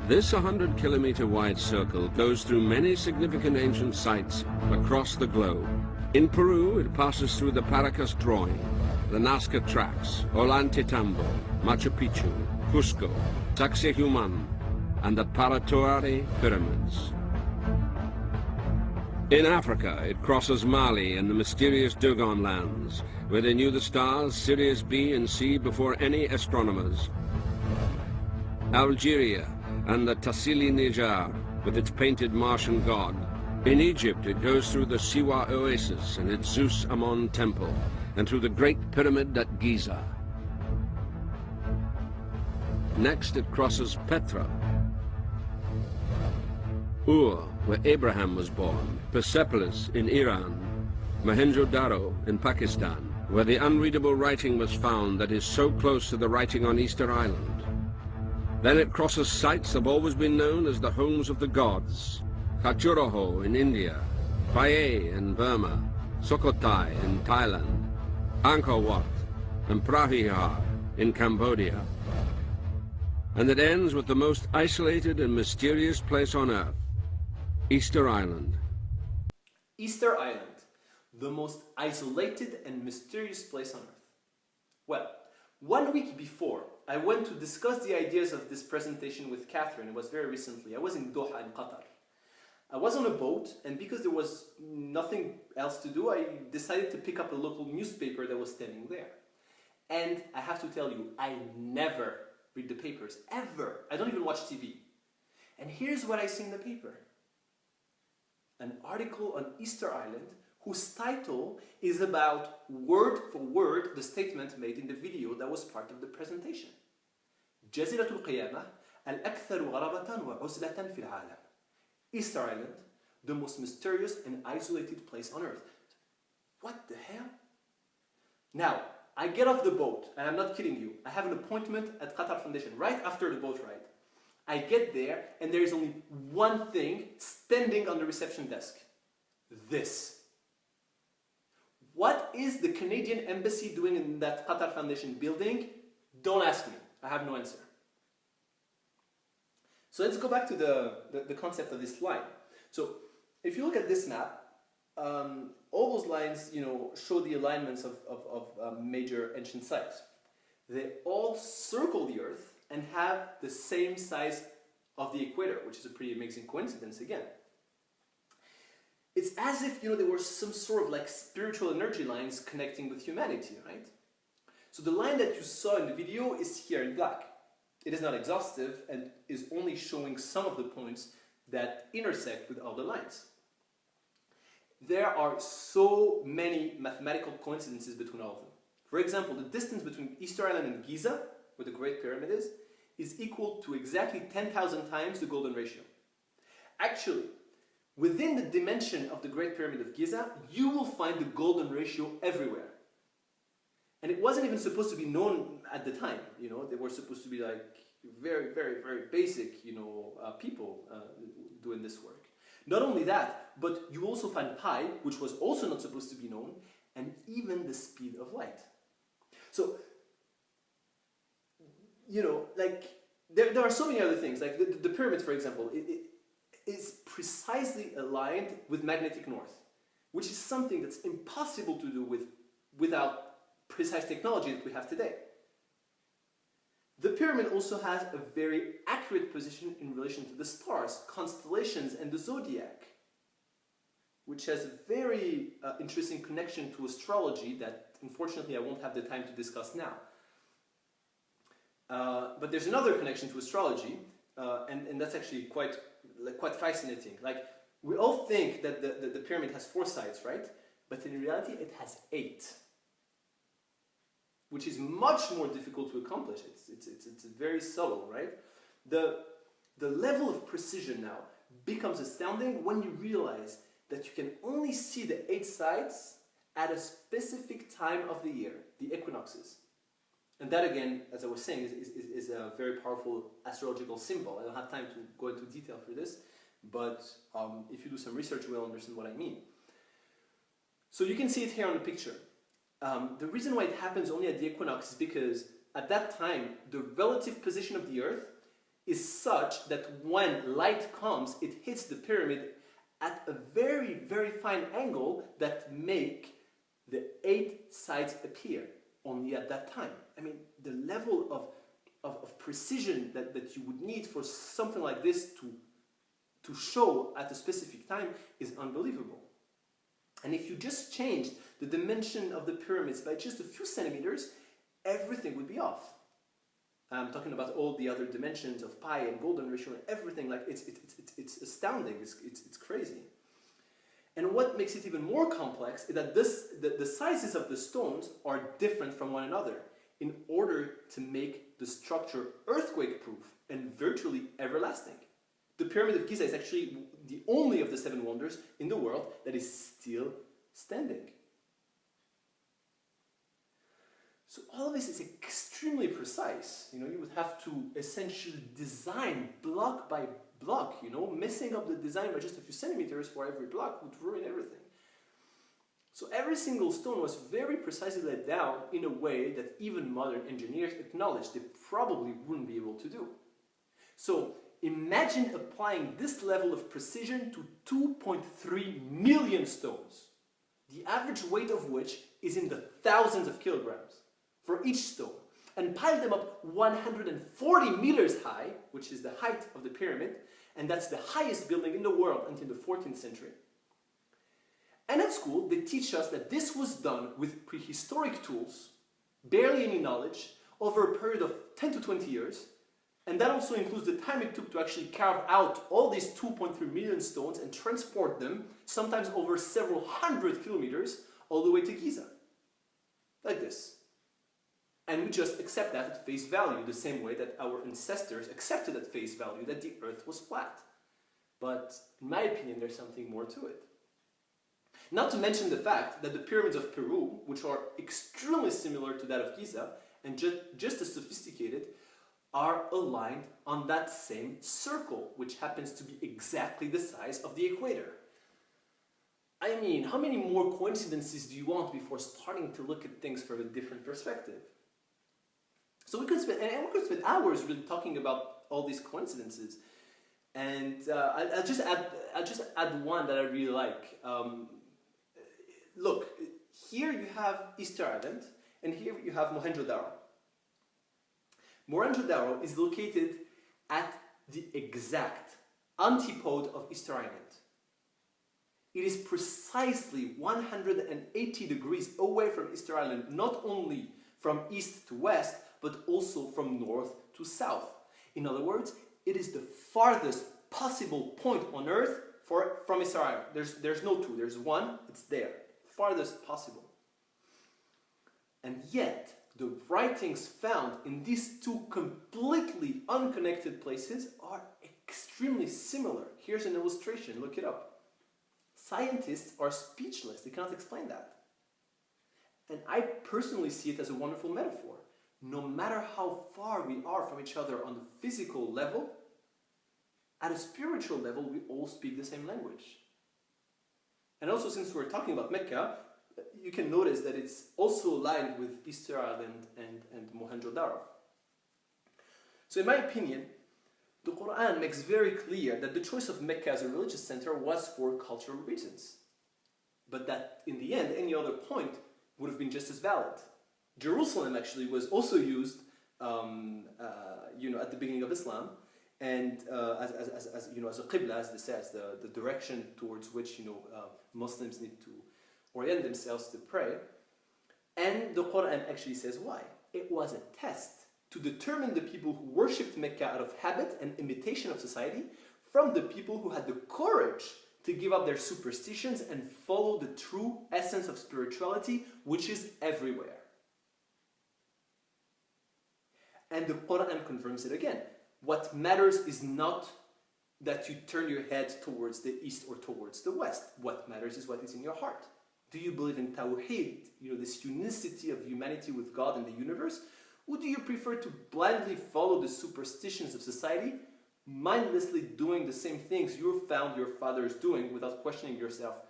This 100-kilometer wide circle goes through many significant ancient sites across the globe. In Peru, it passes through the Paracas Groin, the Nazca Tracts, Ollantaytambo, Machu Picchu, Cusco, Sacsayhuaman, and the Paratoari Pyramids. In Africa, it crosses Mali and the mysterious Dogon lands, where they knew the stars Sirius B and C before any astronomers. Algeria and the Tassili Nijar, with its painted Martian god. In Egypt, it goes through the Siwa Oasis and its Zeus Ammon temple, and through the Great Pyramid at Giza. Next, it crosses Petra, Ur, where Abraham was born, Persepolis in Iran, Mohenjo-Daro in Pakistan, where the unreadable writing was found that is so close to the writing on Easter Island. Then it crosses sites that have always been known as the homes of the gods, Khajuraho in India, Phayé in Burma, Sukhothai in Thailand, Angkor Wat and Prahiha in Cambodia. And it ends with the most isolated and mysterious place on Earth, Easter Island. Easter Island, the most isolated and mysterious place on Earth. Well, 1 week before, I went to discuss the ideas of this presentation with Catherine. It was very recently. I was in Doha in Qatar. I was on a boat, and because there was nothing else to do, I decided to pick up a local newspaper that was standing there. And I have to tell you, I never read the papers, ever. I don't even watch TV. And here's what I see in the paper. An article on Easter Island whose title is about, word for word, the statement made in the video that was part of the presentation. جزيرة القيامة الأكثر غرابة وعزلة في العالم. Easter Island, the most mysterious and isolated place on Earth. What the hell? Now, I get off the boat, and I'm not kidding you. I have an appointment at Qatar Foundation right after the boat ride. I get there, and there is only one thing standing on the reception desk. This. What is the Canadian Embassy doing in that Qatar Foundation building? Don't ask me. I have no answer. So let's go back to the concept of this line. So if you look at this map, all those lines, show the alignments of major ancient sites. They all circle the Earth and have the same size of the equator, which is a pretty amazing coincidence again. It's as if, there were some sort of like spiritual energy lines connecting with humanity, right? So the line that you saw in the video is here in black. It is not exhaustive and is only showing some of the points that intersect with all the lines. There are so many mathematical coincidences between all of them. For example, the distance between Easter Island and Giza, where the Great Pyramid is equal to exactly 10,000 times the golden ratio. Actually, within the dimension of the Great Pyramid of Giza, you will find the golden ratio everywhere. And it wasn't even supposed to be known at the time, they were supposed to be like very, very, very basic, people doing this work. Not only that, but you also find pi, which was also not supposed to be known, and even the speed of light. So, there are so many other things, like the pyramids, for example, it is precisely aligned with magnetic north, which is something that's impossible to do without precise technology that we have today. The pyramid also has a very accurate position in relation to the stars, constellations, and the zodiac, which has a very interesting connection to astrology that unfortunately I won't have the time to discuss now. But there's another connection to astrology, and that's actually quite fascinating. Like, we all think that the pyramid has 4 sides, right? But in reality, it has 8. Which is much more difficult to accomplish. It's very subtle, right? The level of precision now becomes astounding when you realize that you can only see the 8 sides at a specific time of the year, the equinoxes. And that, again, as I was saying, is a very powerful astrological symbol. I don't have time to go into detail for this, but if you do some research, you will understand what I mean. So you can see it here on the picture. The reason why it happens only at the equinox is because at that time, the relative position of the Earth is such that when light comes, it hits the pyramid at a very, very fine angle that make the 8 sides appear only at that time. I mean, the level of precision that you would need for something like this to show at a specific time is unbelievable. And if you just changed the dimension of the pyramids by just a few centimeters, everything would be off. I'm talking about all the other dimensions of pi and golden ratio and everything. Like it's astounding. It's crazy. And what makes it even more complex is that the sizes of the stones are different from one another in order to make the structure earthquake-proof and virtually everlasting. The Pyramid of Giza is actually the only of the 7 wonders in the world that is still standing. So all of this is extremely precise. You know, you would have to essentially design block by block. You know, messing up the design by just a few centimeters for every block would ruin everything. So every single stone was very precisely laid down in a way that even modern engineers acknowledge they probably wouldn't be able to do. So imagine applying this level of precision to 2.3 million stones, the average weight of which is in the thousands of kilograms for each stone, and pile them up 140 meters high, which is the height of the pyramid, and that's the highest building in the world until the 14th century. And at school, they teach us that this was done with prehistoric tools, barely any knowledge, over a period of 10 to 20 years, and that also includes the time it took to actually carve out all these 2.3 million stones and transport them, sometimes over several hundred kilometers, all the way to Giza. Like this. And we just accept that at face value, the same way that our ancestors accepted at face value that the earth was flat. But in my opinion, there's something more to it. Not to mention the fact that the pyramids of Peru, which are extremely similar to that of Giza, and just as sophisticated, are aligned on that same circle, which happens to be exactly the size of the equator. I mean, how many more coincidences do you want before starting to look at things from a different perspective? So we could spend hours really talking about all these coincidences, and I'll just add one that I really like. Look, here you have Easter Island, and here you have Mohenjo-Daro. Mohenjo-Daro is located at the exact antipode of Easter Island. It is precisely 180 degrees away from Easter Island, not only from east to west, but also from north to south. In other words, it is the farthest possible point on Earth from Easter Island. There's no two, there's one, it's there. Farthest possible. And yet, the writings found in these two completely unconnected places are extremely similar. Here's an illustration, look it up. Scientists are speechless, they cannot explain that. And I personally see it as a wonderful metaphor. No matter how far we are from each other on the physical level, at a spiritual level, we all speak the same language. And also, since we're talking about Mecca, you can notice that it's also aligned with Easter Island and Mohenjo-Daro. So in my opinion, the Quran makes very clear that the choice of Mecca as a religious center was for cultural reasons. But that in the end, any other point would have been just as valid. Jerusalem actually was also used at the beginning of Islam, and as a qibla, as they say, as the direction towards which Muslims need to orient themselves to pray. And the Quran actually says why. It was a test to determine the people who worshipped Mecca out of habit and imitation of society from the people who had the courage to give up their superstitions and follow the true essence of spirituality, which is everywhere. And the Quran confirms it again. What matters is not that you turn your head towards the east or towards the west. What matters is what is in your heart. Do you believe in Tawheed, this unicity of humanity with God and the universe? Or do you prefer to blindly follow the superstitions of society, mindlessly doing the same things you found your fathers doing without questioning yourself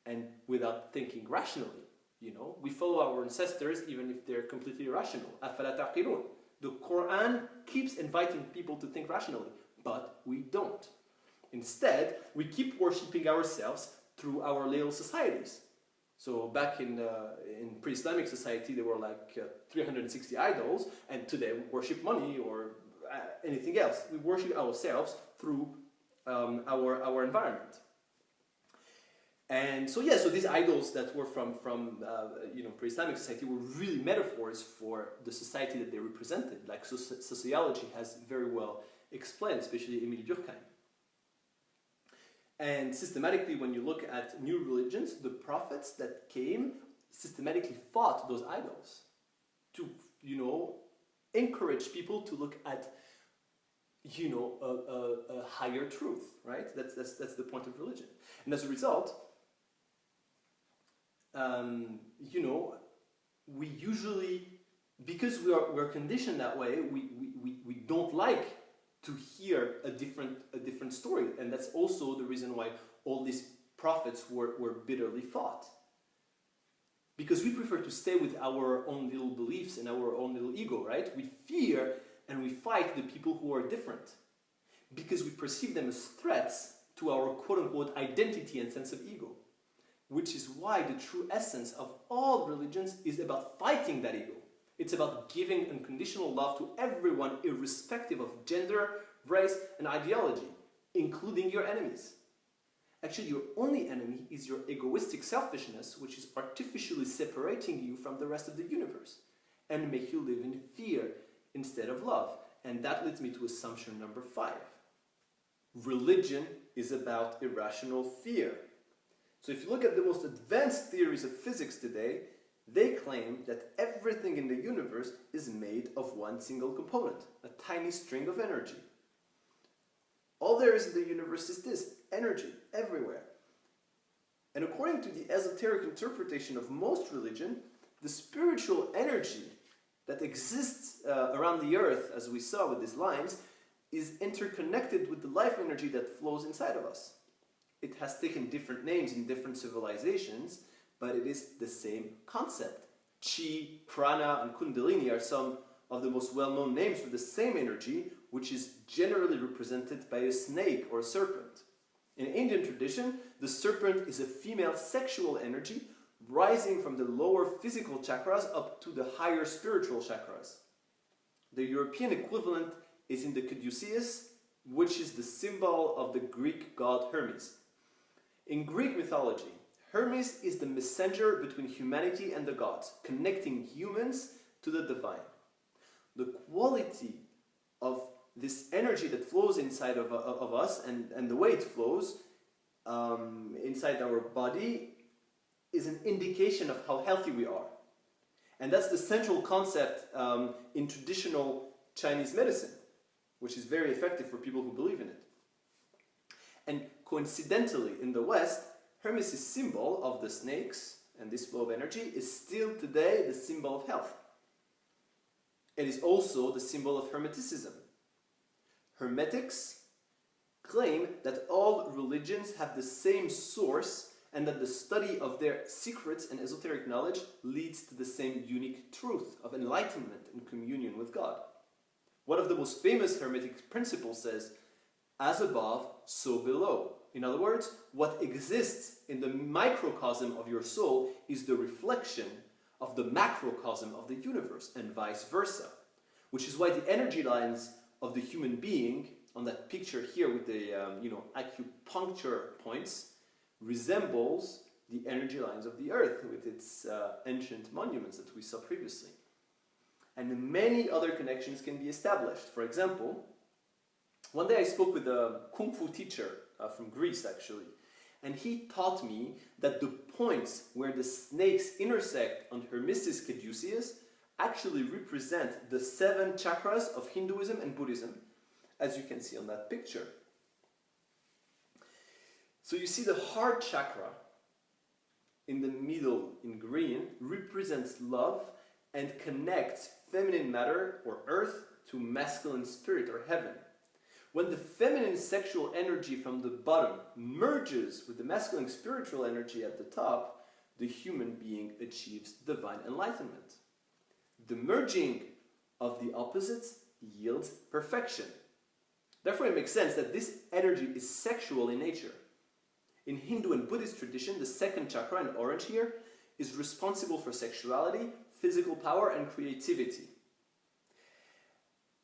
and without thinking rationally? We follow our ancestors even if they're completely irrational. أَفَلَا تَعْقِلُونَ? The Quran keeps inviting people to think rationally, but we don't. Instead, we keep worshipping ourselves through our little societies. So back in pre-Islamic society, there were like 360 idols, and today we worship money or anything else. We worship ourselves through our environment. And so so these idols that were from pre-Islamic society were really metaphors for the society that they represented, like sociology has very well explained, especially Emile Durkheim. And systematically, when you look at new religions, the prophets that came systematically fought those idols to, encourage people to look at, a higher truth, right? That's the point of religion. And as a result, we usually, because we're conditioned that way, we don't like to hear a different story, and that's also the reason why all these prophets were bitterly fought. Because we prefer to stay with our own little beliefs and our own little ego, right? We fear and we fight the people who are different because we perceive them as threats to our quote-unquote identity and sense of ego. Which is why the true essence of all religions is about fighting that ego. It's about giving unconditional love to everyone irrespective of gender, race, and ideology, including your enemies. Actually, your only enemy is your egoistic selfishness, which is artificially separating you from the rest of the universe and make you live in fear instead of love. And that leads me to assumption number 5. Religion is about irrational fear. So if you look at the most advanced theories of physics today, they claim that everything in the universe is made of one single component, a tiny string of energy. All there is in the universe is this, energy, everywhere. And according to the esoteric interpretation of most religion, the spiritual energy that exists around the earth, as we saw with these lines, is interconnected with the life energy that flows inside of us. It has taken different names in different civilizations, but it is the same concept. Chi, prana, and kundalini are some of the most well-known names for the same energy, which is generally represented by a snake or a serpent. In Indian tradition, the serpent is a female sexual energy rising from the lower physical chakras up to the higher spiritual chakras. The European equivalent is in the caduceus, which is the symbol of the Greek god Hermes. In Greek mythology, Hermes is the messenger between humanity and the gods, connecting humans to the divine. The quality of this energy that flows inside of us and the way it flows inside our body is an indication of how healthy we are. And that's the central concept in traditional Chinese medicine, which is very effective for people who believe in it. And coincidentally, in the West, Hermes' symbol of the snakes and this flow of energy is still today the symbol of health. It is also the symbol of Hermeticism. Hermetics claim that all religions have the same source and that the study of their secrets and esoteric knowledge leads to the same unique truth of enlightenment and communion with God. One of the most famous Hermetic principles says, as above, so below. In other words, what exists in the microcosm of your soul is the reflection of the macrocosm of the universe, and vice versa. Which is why the energy lines of the human being, on that picture here with the acupuncture points, resembles the energy lines of the earth with its ancient monuments that we saw previously. And many other connections can be established. For example, one day I spoke with a Kung Fu teacher from Greece, actually, and he taught me that the points where the snakes intersect on Hermes' caduceus actually represent the 7 chakras of Hinduism and Buddhism, as you can see on that picture. So you see the heart chakra in the middle in green represents love and connects feminine matter or earth to masculine spirit or heaven. When the feminine sexual energy from the bottom merges with the masculine spiritual energy at the top, the human being achieves divine enlightenment. The merging of the opposites yields perfection. Therefore, it makes sense that this energy is sexual in nature. In Hindu and Buddhist tradition, the second chakra, in orange here, is responsible for sexuality, physical power, and creativity.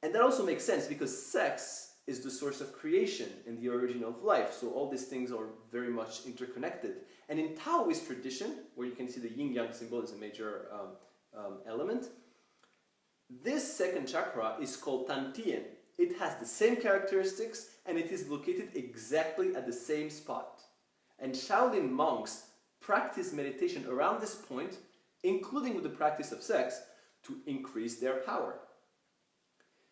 And that also makes sense because sex is the source of creation and the origin of life. So all these things are very much interconnected. And in Taoist tradition, where you can see the yin-yang symbol is a major element, this second chakra is called Tantien. It has the same characteristics and it is located exactly at the same spot. And Shaolin monks practice meditation around this point, including with the practice of sex, to increase their power.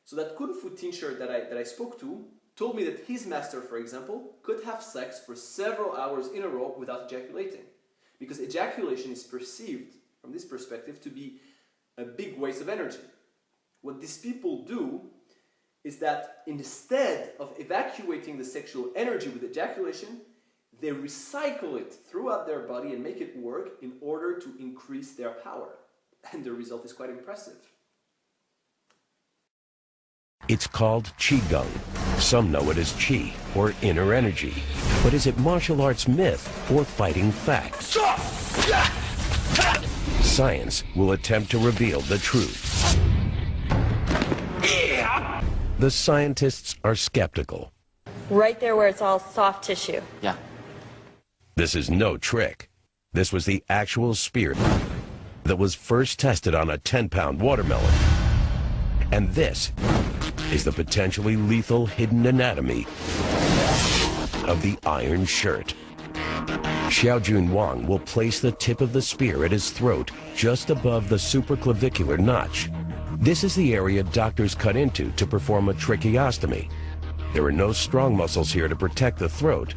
So that Kung Fu teacher that I spoke to told me that his master, for example, could have sex for several hours in a row without ejaculating. Because ejaculation is perceived, from this perspective, to be a big waste of energy. What these people do is that instead of evacuating the sexual energy with ejaculation, they recycle it throughout their body and make it work in order to increase their power. And the result is quite impressive. It's called Qigong. Some know it as Qi, or inner energy. But is it martial arts myth or fighting fact? Science will attempt to reveal the truth. The scientists are skeptical. Right there where it's all soft tissue. Yeah. This is no trick. This was the actual spear that was first tested on a 10-pound watermelon. And this is the potentially lethal hidden anatomy of the iron shirt. Xiaojun Wang will place the tip of the spear at his throat just above the supraclavicular notch. This is the area doctors cut into to perform a tracheostomy. There are no strong muscles here to protect the throat,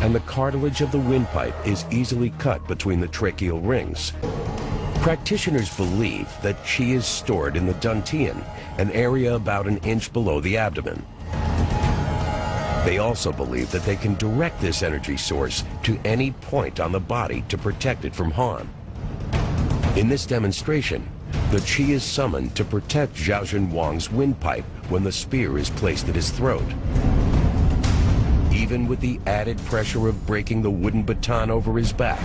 and the cartilage of the windpipe is easily cut between the tracheal rings. Practitioners believe that qi is stored in the dantian, an area about an inch below the abdomen. They also believe that they can direct this energy source to any point on the body to protect it from harm. In this demonstration, the qi is summoned to protect Xiaojun Wang's windpipe when the spear is placed at his throat. Even with the added pressure of breaking the wooden baton over his back,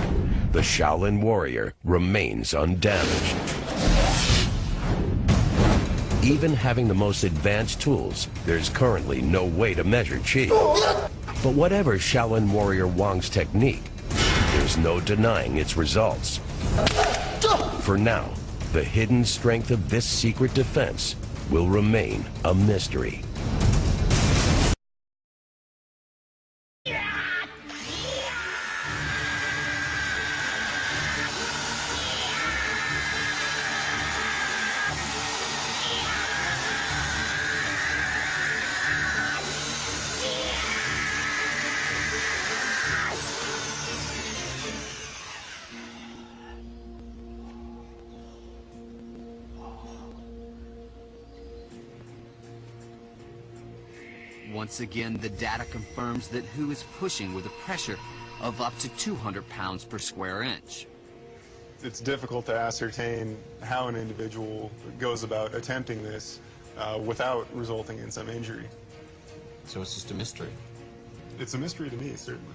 the Shaolin warrior remains undamaged. Even having the most advanced tools, there's currently no way to measure qi. But whatever Shaolin warrior Wang's technique, there's no denying its results. For now, the hidden strength of this secret defense will remain a mystery. Once again, the data confirms that Hu is pushing with a pressure of up to 200 pounds per square inch. It's difficult to ascertain how an individual goes about attempting this without resulting in some injury. So it's just a mystery. It's a mystery to me, certainly.